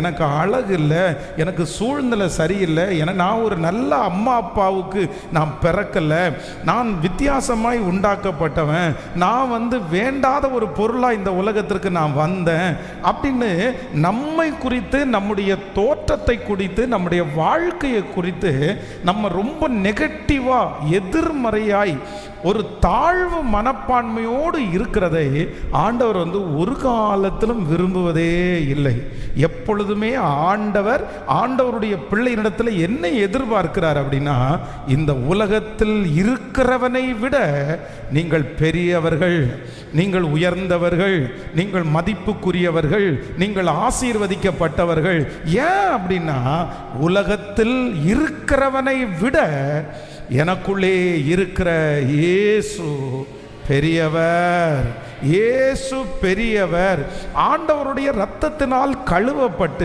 எனக்கு அழகு இல்லை, எனக்கு சூழ்நிலை சரியில்லை, நான் ஒரு நல்ல அம்மா அப்பாவுக்கு நான் பிறக்கலை, நான் வித்தியாசமாய் உண்டாக்கப்பட்டவன், நான் வேண்டாத ஒரு பொருளாக இந்த உலகத்திற்கு நான் வந்தேன் அப்படின்னு நம்மை குறித்து, நம்முடைய தோற்றத்தை குறித்து, நம்முடைய வாழ்க்கையை குறித்து நம்ம ரொம்ப நெகட்டிவாக எதிர்மறையாய் ஒரு தாழ்வு மனப்பான்மையோடு இருக்கிறதை ஆண்டவர் ஒரு காலத்திலும் விரும்புவதே இல்லை. எப்பொழுதுமே ஆண்டவருடைய பிள்ளையினிடத்தில் என்ன எதிர்பார்க்கிறார் அப்படின்னா, இந்த உலகத்தில் இருக்கிறவனை விட நீங்கள் பெரியவர்கள், நீங்கள் உயர்ந்தவர்கள், நீங்கள் மதிப்புக்குரியவர்கள், நீங்கள் ஆசீர்வதிக்கப்பட்டவர்கள். ஏன் அப்படின்னா, உலகத்தில் இருக்கிறவனை விட எனக்குள்ளே இருக்கிற இயேசு பெரியவர். இயேசு பெரியவர். ஆண்டவருடைய இரத்தத்தினால் கழுவப்பட்டு